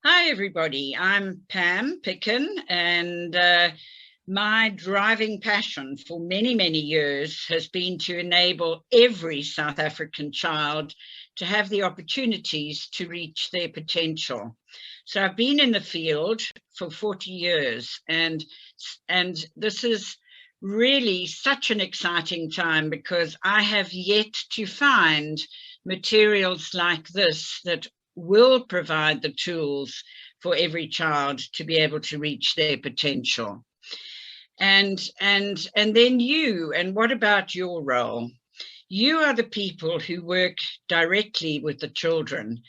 Hi, everybody. I'm Pam Picken, and my driving passion for many, many years has been to enable every South African child to have the opportunities to reach their potential. So I've been in the field for 40 years, and this is really such an exciting time because I have yet to find materials like this that will provide the tools for every child to be able to reach their potential. And then you, and what about your role? You are the people who work directly with the children.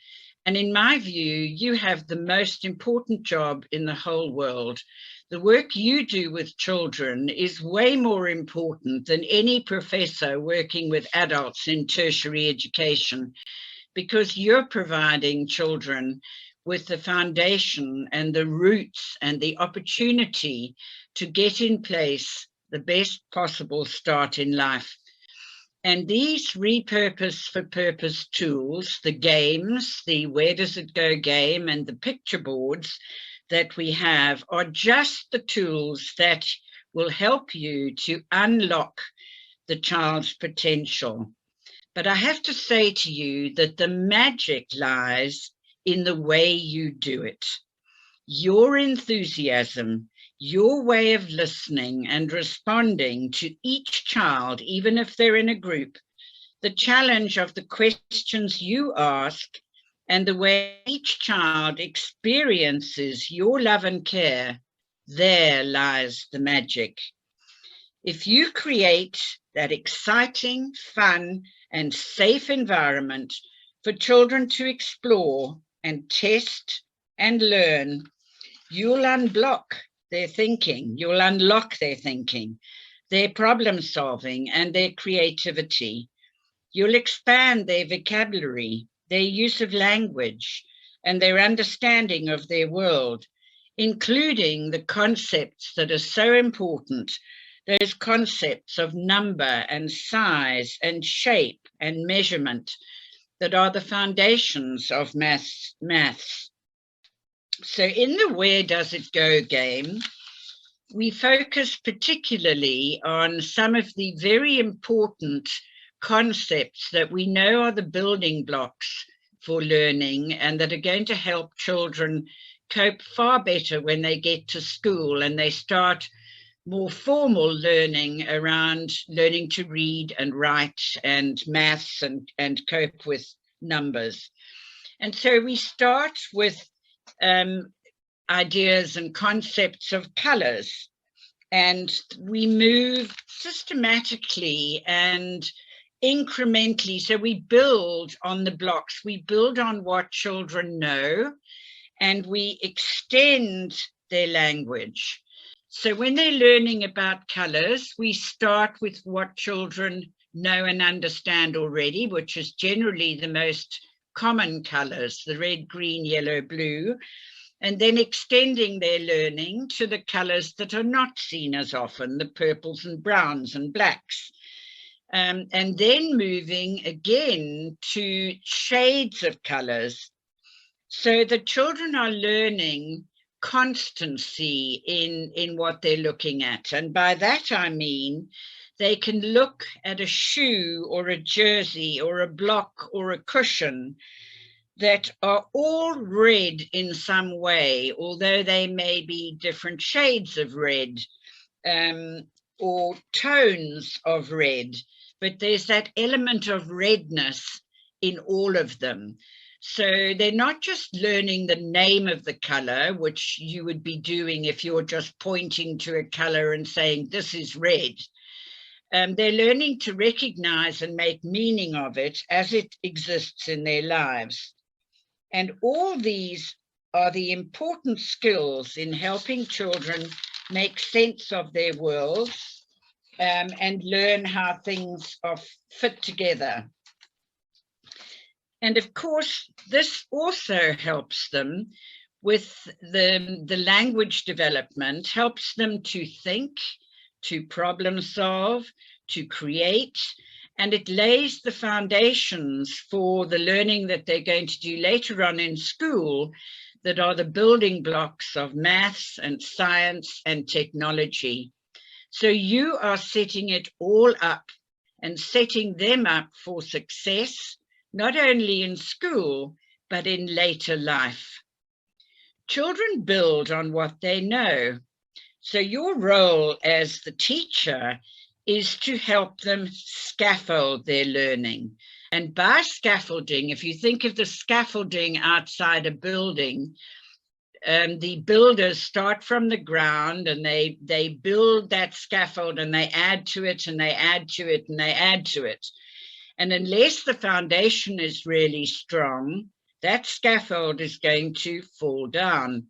And in my view, you have the most important job in the whole world. The work you do with children is way more important than any professor working with adults in tertiary education, because you're providing children with the foundation and the roots and the opportunity to get in place the best possible start in life. And these repurpose for purpose tools, the games, the where does it go game and the picture boards that we have, are just the tools that will help you to unlock the child's potential. But I have to say to you that the magic lies in the way you do it. Your enthusiasm, your way of listening and responding to each child, even if they're in a group, the challenge of the questions you ask, and the way each child experiences your love and care, there lies the magic. If you create that exciting, fun, and safe environment for children to explore and test and learn, you'll unblock their thinking, you'll unlock their thinking, their problem solving, and their creativity. You'll expand their vocabulary, their use of language, and their understanding of their world, including the concepts that are so important, those concepts of number and size and shape and measurement that are the foundations of maths. So in the Where Does It Go game, we focus particularly on some of the very important concepts that we know are the building blocks for learning and that are going to help children cope far better when they get to school and they start more formal learning around learning to read and write and maths and cope with numbers. And so we start with ideas and concepts of colors, and we move systematically and incrementally. So we build on the blocks, we build on what children know, and we extend their language. So when they're learning about colors, we start with what children know and understand already, which is generally the most common colors, the red, green, yellow, blue, and then extending their learning to the colors that are not seen as often, the purples and browns and blacks. And then moving again to shades of colors. So the children are learning constancy in what they're looking at. And by that, I mean, they can look at a shoe or a jersey or a block or a cushion that are all red in some way, although they may be different shades of red or tones of red, but there's that element of redness in all of them. So they're not just learning the name of the color, which you would be doing if you're just pointing to a color and saying, this is red. They're learning to recognize and make meaning of it as it exists in their lives. And all these are the important skills in helping children make sense of their world and learn how things are fit together. And of course, this also helps them with the language development, helps them to think, to problem solve, to create, and it lays the foundations for the learning that they're going to do later on in school that are the building blocks of maths and science and technology. So you are setting it all up and setting them up for success, not only in school, but in later life. Children build on what they know. So your role as the teacher is to help them scaffold their learning. And by scaffolding, if you think of the scaffolding outside a building, the builders start from the ground and they build that scaffold and they add to it and they add to it and they add to it. And unless the foundation is really strong, that scaffold is going to fall down.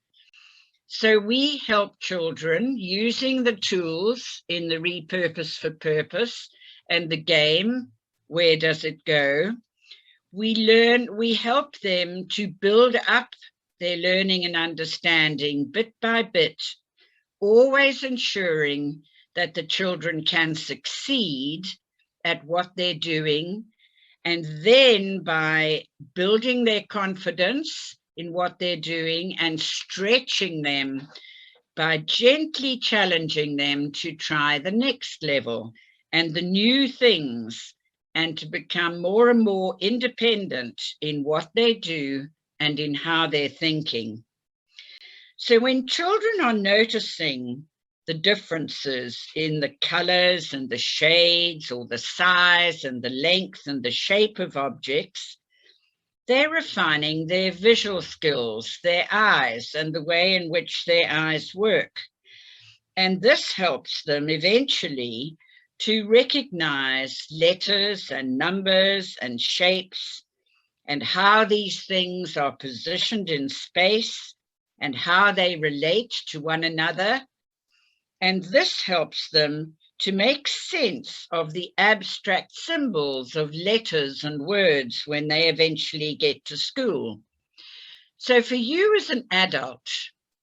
So we help children using the tools in the Repurpose for Purpose and the game, Where Does It Go? We help them to build up their learning and understanding bit by bit, always ensuring that the children can succeed at what they're doing. And then by building their confidence in what they're doing and stretching them by gently challenging them to try the next level and the new things and to become more and more independent in what they do and in how they're thinking. So when children are noticing the differences in the colors and the shades or the size and the length and the shape of objects, they're refining their visual skills, their eyes, and the way in which their eyes work. And this helps them eventually to recognize letters and numbers and shapes and how these things are positioned in space and how they relate to one another. And this helps them to make sense of the abstract symbols of letters and words when they eventually get to school. So for you as an adult,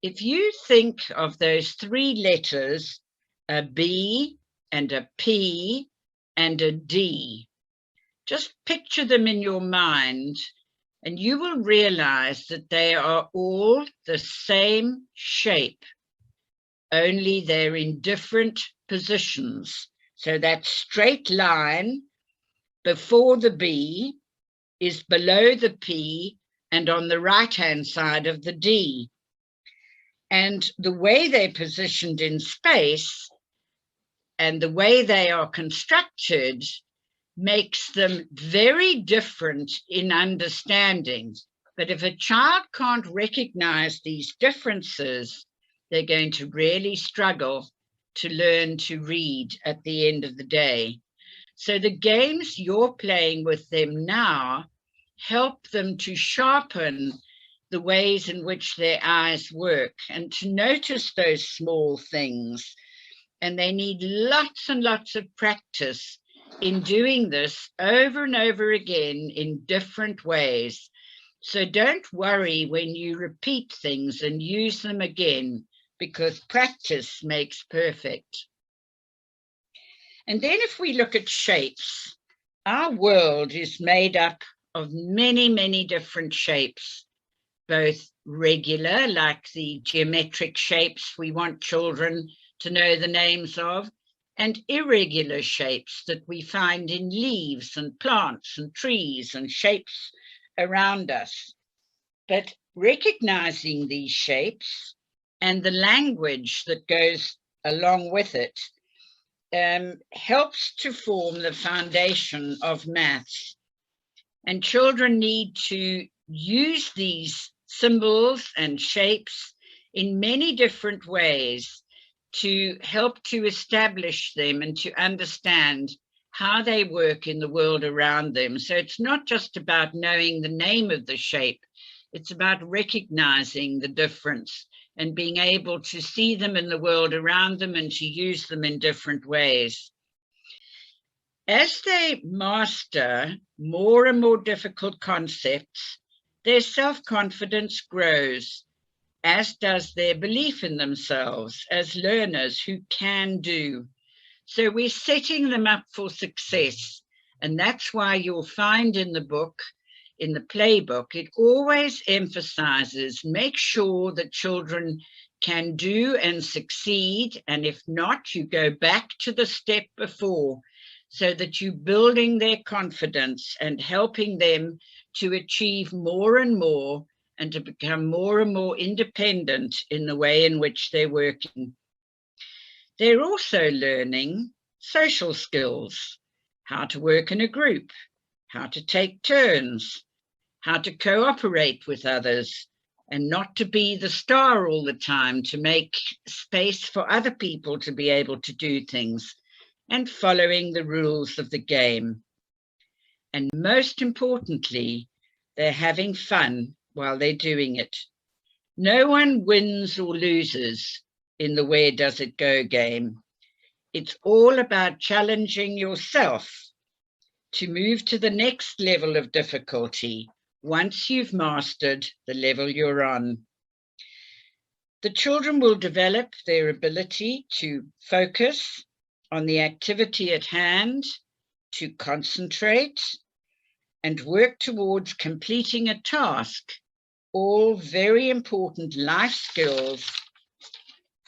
if you think of those three letters, a B and a P and a D, just picture them in your mind and you will realize that they are all the same shape, only they're in different positions. So that straight line before the B is below the P and on the right-hand side of the D. And the way they're positioned in space and the way they are constructed makes them very different in understanding. But if a child can't recognize these differences, they're going to really struggle to learn to read at the end of the day. So the games you're playing with them now help them to sharpen the ways in which their eyes work and to notice those small things. And they need lots and lots of practice in doing this over and over again in different ways. So don't worry when you repeat things and use them again, because practice makes perfect. And then if we look at shapes, our world is made up of many, many different shapes, both regular, like the geometric shapes we want children to know the names of, and irregular shapes that we find in leaves and plants and trees and shapes around us. But recognizing these shapes and the language that goes along with it helps to form the foundation of maths. And children need to use these symbols and shapes in many different ways to help to establish them and to understand how they work in the world around them. So it's not just about knowing the name of the shape, it's about recognizing the difference and being able to see them in the world around them and to use them in different ways. As they master more and more difficult concepts, their self-confidence grows, as does their belief in themselves as learners who can do. So we're setting them up for success. And that's why you'll find in the book in the playbook, it always emphasizes make sure that children can do and succeed. And if not, you go back to the step before so that you're building their confidence and helping them to achieve more and more and to become more and more independent in the way in which they're working. They're also learning social skills, how to work in a group, how to take turns, how to cooperate with others, and not to be the star all the time, to make space for other people to be able to do things, and following the rules of the game. And most importantly, they're having fun while they're doing it. No one wins or loses in the Where Does It Go game. It's all about challenging yourself to move to the next level of difficulty once you've mastered the level you're on. The children will develop their ability to focus on the activity at hand, to concentrate, and work towards completing a task, all very important life skills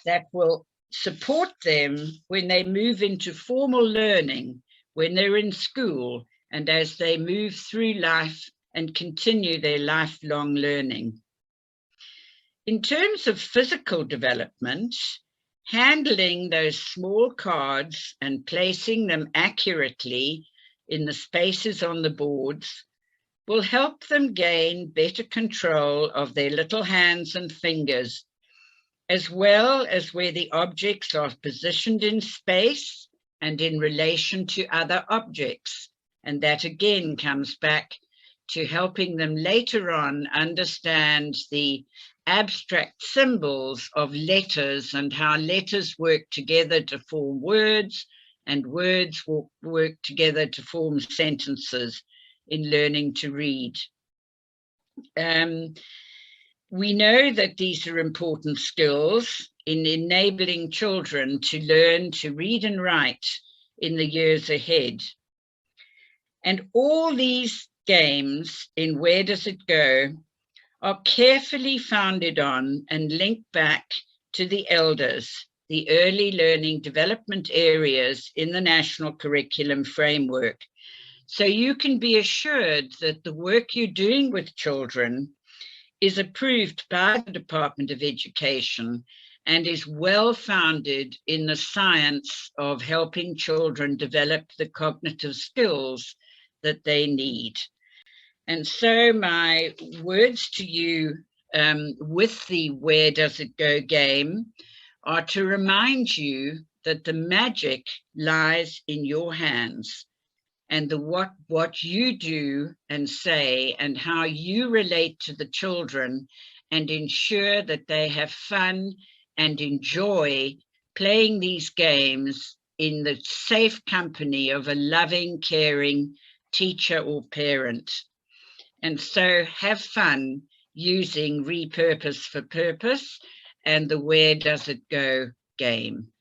that will support them when they move into formal learning, when they're in school, and as they move through life and continue their lifelong learning. In terms of physical development, handling those small cards and placing them accurately in the spaces on the boards will help them gain better control of their little hands and fingers, as well as where the objects are positioned in space and in relation to other objects. And that again comes back to helping them later on understand the abstract symbols of letters and how letters work together to form words, and words will work together to form sentences in learning to read. We know that these are important skills in enabling children to learn to read and write in the years ahead. And all these games in Where Does It Go are carefully founded on and linked back to the elders, the early learning development areas in the National Curriculum Framework. So you can be assured that the work you're doing with children is approved by the Department of Education and is well founded in the science of helping children develop the cognitive skills that they need. And so my words to you with the Where Does It Go game are to remind you that the magic lies in your hands, and what you do and say and how you relate to the children and ensure that they have fun and enjoy playing these games in the safe company of a loving, caring teacher or parent. And so have fun using Repurpose for Purpose and the Where Does It Go game.